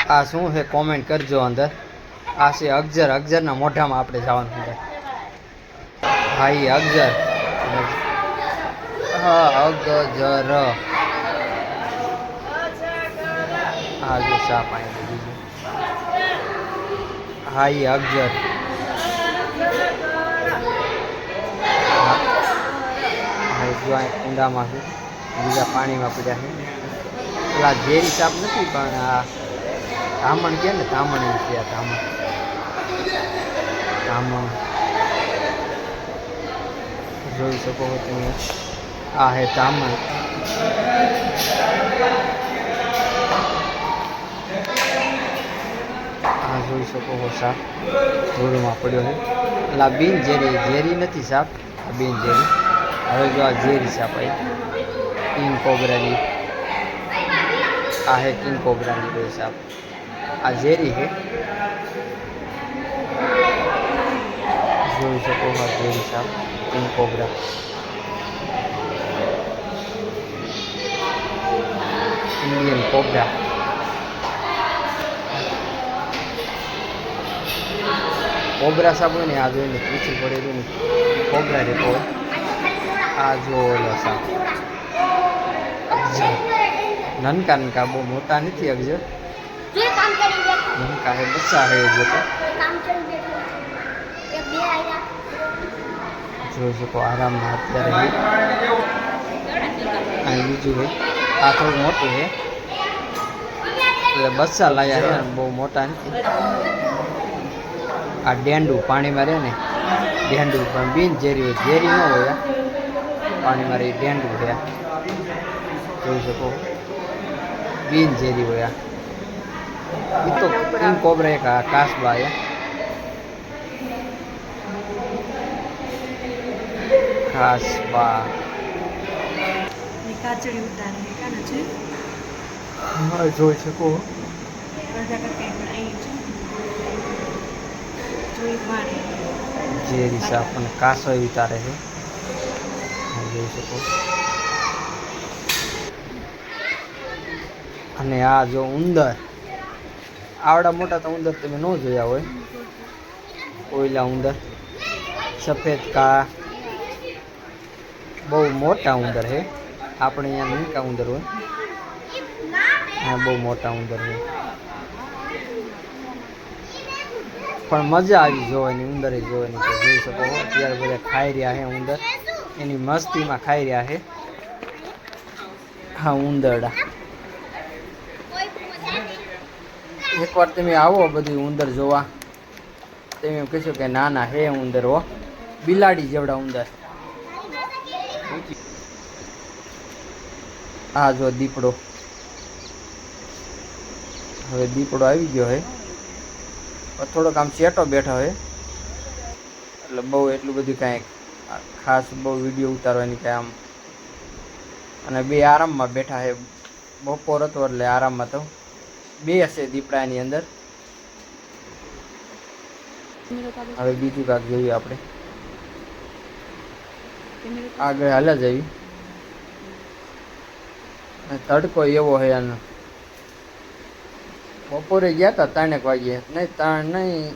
આ શું છે કોમેન્ટ કરજો અંદર. આ છે અગજર. અગજરના મોઢામાં આપણે જવાનું અંદર. ભાઈ અગજર. હા અગજર. હા જો ચા પાણી બીજું. હા એ અગજર. જો અહીં કુંડામાં છે, બીજા પાણીમાં પડ્યા છે. પેલા ઝેરી સાપ નથી પણ આ ધામણ કે ને, ધામણ એ છે. ધામણ ધામણ જોઈ શકો છો તમે. આ હે ધામણ. આ જોઈ શકો છો સાપ ધૂળમાં પડ્યો છે. એટલે આ બિન ઝેરી, ઝેરી નથી સાપ, આ બિન ઝેરી. હવે જો આ ઝેરી સાપ આવી કિંગ કોબરાની. આ હે કિંગ કોબરાની બે સાપ. આ ઝેરી છે. જોઈ શકો છો ઝેરી સાપ king cobra. Indian cobra. Cobra સાપ હોય ને આ જોઈને પૂછવું પડે તો ને કોબરા રહેતો હોય. આ જો ઓલો સાપ અગજર. નનકા નનકા, બહુ મોટા નથી અગજર. નનકા હે, બચ્ચા હે જો તો. જોઈ શકો આરામમાં અત્યારે. અહીં બીજું છે, આ થોડું મોટું છે એટલે બચ્ચા લાયા છે, બહુ મોટા નથી. આ ડેંડું પાણીમાં રહે ને, ડેંડું પણ બિન ઝેરી હોય, ઝેરી ન હોય. પાણીમાં રહી ડેંડું છે. જોઈ શકો બિન ઝેરી હોય. એ તો કિંગ કોબરા એક કાસબા છે. કાસબા હા જોઈ શકો. ઝેરી સાપ અને કાસો વિતારે છે. જોઈ શકો. અને આ જો ઉંદર. આવડા મોટા તો ઉંદર તમે ન જોયા હોય. ઓઈલા ઉંદર સફેદ કા, બહુ મોટા ઉંદર છે. આપણે અહીંયા નાનકા ઉંદર હોય, હા બહુ મોટા ઉંદર છે. પણ મજા આવી જોવાની, ઉંદર જોવાની. તો જોઈ શકો અત્યારે બધા ખાઈ રહ્યા છે ઉંદર, એની મસ્તીમાં ખાઈ રહ્યા છે. હા ઉંદરડા. એકવાર તમે આવો બધી ઉંદર જોવા, તમે એમ કહેશો કે ના ના હે ઉંદર હો, બિલાડી જેવડા ઉંદર. આ જો દીપડો. હવે દીપડો આવી ગયો હે. થોડોક આમ ચેટો બેઠો હોય એટલે બહુ એટલું બધું કાંઈ ખાસ બહુ વિડીયો ઉતારવાની કાંઈ આમ. અને બે આરામમાં બેઠા છે. બપોર હતો એટલે આરામમાં તો બે હશે દીપડાની અંદર. હવે બીજું કાંક જોઈએ આપણે. આગળ હાલ્યા જઈએ. તડકો એવો છે આનો. બપોરે ગયા હતા 3 વાગે, નહીં 3 નહીં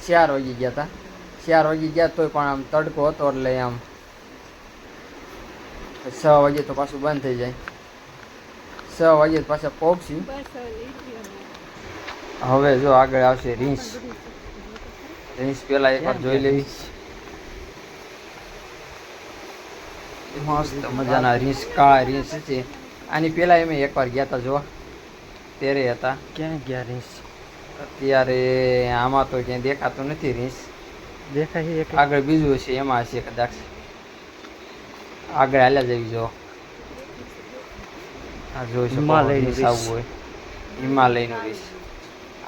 4 વાગે ગયા હતા. 4 વાગે ગયા તોય પણ આમ તડકો હતો એટલે આમ 6 વાગે તો પાછું બંધ થઈ જાય. 6 વાગે પાછા પહોંચી. હવે જો આગળ આવશે રીંછ. રીંછ પેલા એકવાર જોઈ લેવી. મસ્ત મજાના રીંછ, કાળા રીંછ છે. આની પેલા અમે એકવાર ગયા હતા જોવા, ત્યારે હતા. ક્યાં ગયા રીંછ? અત્યારે આમાં તો ક્યાંય દેખાતું નથી રીંછ. દેખાય આગળ બીજું છે, એમાં હશે કદાચ. આગળ હાલ્યા જવી જો. આ જોઈ શકો રીંછ આવવું હોય, હિમાલયનું રીંછ.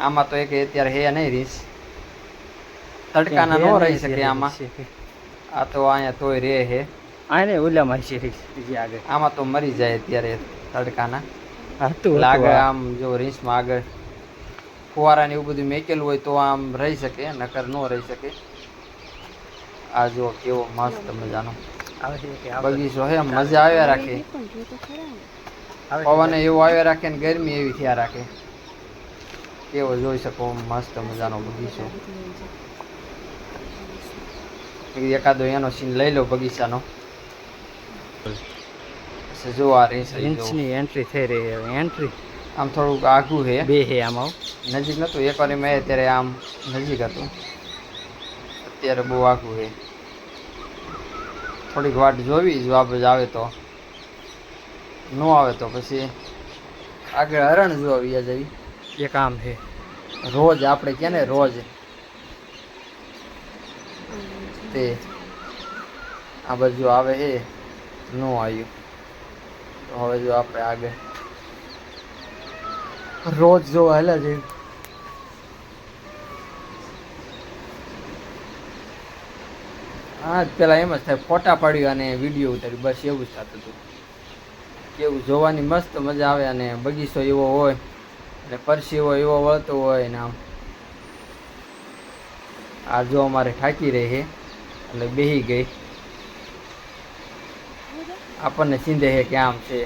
આમાં તો એક અત્યારે હે નહીં રીંછ. તડકાના ન રહી શકે આમાં. આ તો અહીંયા તોય રે હે. આને ઓલામાં છે આગળ. આમાં તો મરી જાય અત્યારે તડકાના. આગળ આમ જો રીંછમાં આગળ ફુવારા ને એવું બધું મેકેલું હોય તો આમ રહી શકે, નકર ન રહી શકે. આ જો કેવો મસ્ત મજાનો બગીચો હે, મજા આવ્યા રાખે. પવન એવો આવ્યા રાખે ને ગરમી એવી થયા રાખે. કેવો જોઈ શકો મસ્ત મજાનો બગીચો. એકાદો એનો સીન લઈ લો બગીચાનો. જો આ રીંછની એન્ટ્રી થઈ રહી છે. એન્ટ્રી આમ થોડુંક આઘું છે, બે છે આમાં, નજીક નહોતું. એકવાર મેં ત્યારે આમ નજીક હતું, અત્યારે બહુ આઘું છે. થોડીક વાટ જોવી, જવાબ જ આવે તો, ન આવે તો પછી આગળ હરણ જોવા વ્યા જવી. એક આમ છે રોજ, આપણે કે ને રોજ, તે આ બાજુ આવે છે, ન આવ્યું તો હવે જો આપણે આગળ રોજ જોવા હેલા જઈએ. હા પેલા એમ જ થાય, ફોટા પાડ્યું અને વિડીયો ઉતાર્યું, બસ એવું જ થતું હતું. કેવું જોવાની મસ્ત મજા આવે, અને બગીચો એવો હોય અને પરસીવો એવો વળતો હોય ને આમ. આ જો અમારે થાકી રહી છે એટલે બેહી ગઈ, આપણને સીંધે છે કે આમ છે.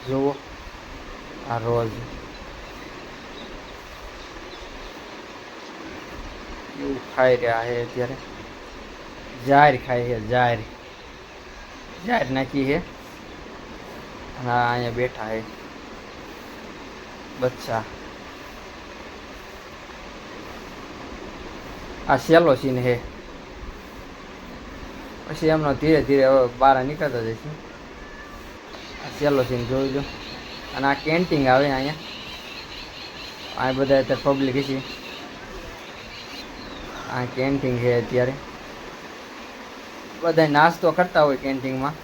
જુઓ આ રોજ એવું ખાઈ રહ્યા છે અત્યારે. જાહેર ખાય છે, જાહેર નાખી છે. હા અહીંયા બેઠા છે બચ્ચા. આ સેલો સીન છે. પછી એમનો ધીરે ધીરે હવે બહાર નીકળતા જઈશું. આ સેલો સીન જોઈ લો. અને આ કેન્ટીન આવે અહીંયા. આ બધા અત્યારે પબ્લિક છે. આ કેન્ટીન છે અત્યારે. બધા નાસ્તો કરતા હોય કેન્ટીનમાં.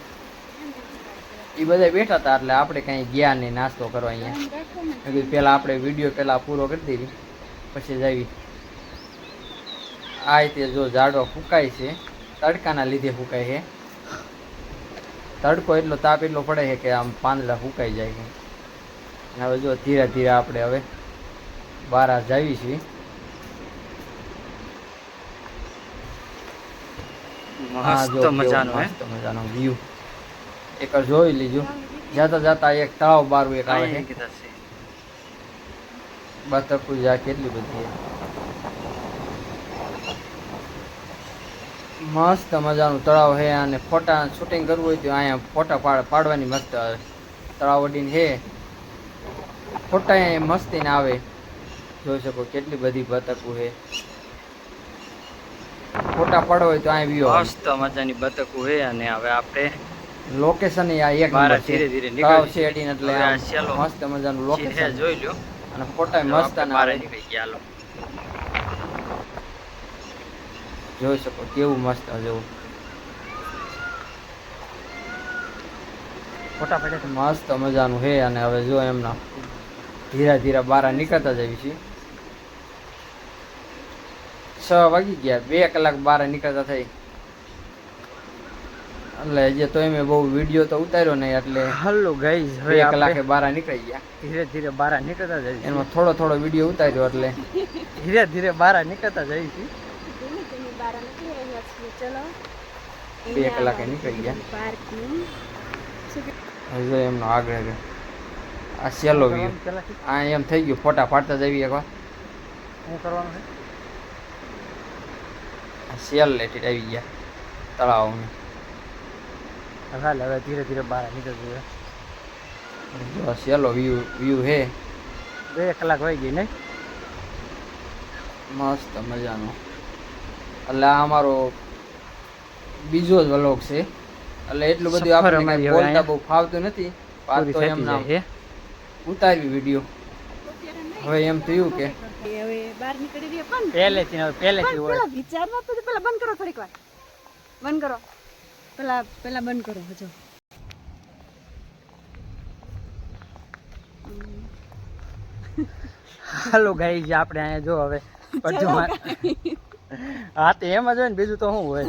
એ બધા બેઠા હતા એટલે આપણે કંઈ ગયા નહીં નાસ્તો કરવા અહીંયા. પહેલાં આપણે વિડીયો પહેલાં પૂરો કરી દેવી પછી જવી. આ રીતે જો ઝાડો ફૂંકાય છે, તડકાના લીધે ફૂંકાય છે. તડકો એટલો તાપ એટલો પડે છે કે આમ પાંદડા ફૂંકાઈ જાય છે. અને હવે જો ધીરે ધીરે આપણે હવે બહાર જઈએ છીએ. મસ્ત મજાનો વ્યૂ એક જોઈ લીજો. જાતા જાતા એક તળાવ બારું એક આવે છે. બતકુ જા કેટલી બધી મસ્ત મજાનું તળાવ છે. અને ફોટા શૂટિંગ કરવું હોય તો અહીંયા ફોટા પાડવાની મસ્ત તળાવ વડીને છે. ફોટા મસ્તી ને આવે, જોઈ શકો કેટલી બધી બતકુ છે. ફોટા પાડવા હોય તો અહીં વ્યૂ મસ્ત મજાની બતકુ છે. અને હવે આપણે લોકેશન આ એક નંબર છે. ધીરે ધીરે તળાવ છે એટલે મસ્ત મજાનું લોકેશન જોઈ લો. અને ફોટા મસ્ત બહાર નીકળી ગયા. જોઈ શકો કેવું મસ્ત જેવું ફોટા પડે મસ્ત મજાનું છે. અને હવે જો એમના ધીરે ધીરે બહાર નીકળતા જઈએ છીએ. 6 વાગી ગયા, 2 કલાક બહાર નીકળતા થઈ. એટલે હજી તો એમ બહુ વિડીયો તો ઉતાર્યો નહીં એટલે હલ્લો ગાઈઝ 2 કલાકે બહાર નીકળી ગયા. ધીરે ધીરે બહાર નીકળતા જઈએ. એમાં થોડો થોડો વિડીયો ઉતાર્યો એટલે ધીરે ધીરે બહાર નીકળતા જઈએ છીએ. 2 કલાકે નીકળી ગયા. હવે એમનો આગળ આ સેલો વ્યૂ. આ એમ થઈ ગયું ફોટા પાડતા જઈએ એકવાર. શું કરવાનું છે? આ સેલ લેટી આવી ગયા તળાવને. હવે ધીરે ધીરે બહાર નીકળી જો સેલો વ્યૂ છે. 2 કલાક વહી ગઈ નહીં. મસ્ત મજાનો. એટલે આ અમારો બીજો જ વ્લોગ છે. એટલે એટલું બધું આપણે બોલતા બહુ ફાવતું નથી. વાત તો એમના ઉતારવી વિડીયો. હવે એમ થયું કે હવે બહાર નીકળી રહ્યા પણ પહેલેથી હોય વિચારમાં તો પેલા બંધ કરો, થોડીક વાર બંધ કરો. પેલા બંધ કરો. હજો હાલો ગાઈઝ આપણે અહીંયા જો હવે હા તો એમ જ હોય ને, બીજું તો શું હોય.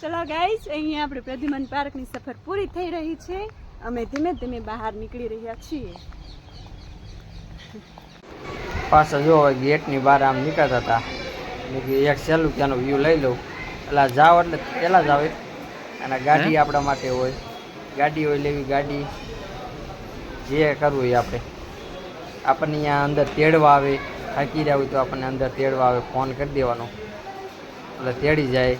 ચલો ગાઈઝ અહીંયા આપણે પ્રદ્યુમન પાર્કની સફર પૂરી થઈ રહી છે. અમે ધીમે ધીમે બહાર નીકળી રહ્યા છીએ. પાછા જો ગેટની બહાર આમ નીકળતા હતા. એક સહેલું ત્યાંનો વ્યૂ લઈ લઉં. એટલે જાઓ એટલે પહેલાં જ આવે. અને ગાડી આપણા માટે હોય, ગાડી હોય લેવી ગાડી, જે કરવું એ આપણે. આપણને અહીંયા અંદર તેડવા આવે થાકી રહ્યા હોય તો આપણને અંદર તેડવા આવે ફોન કરી દેવાનો એટલે તેડી જાય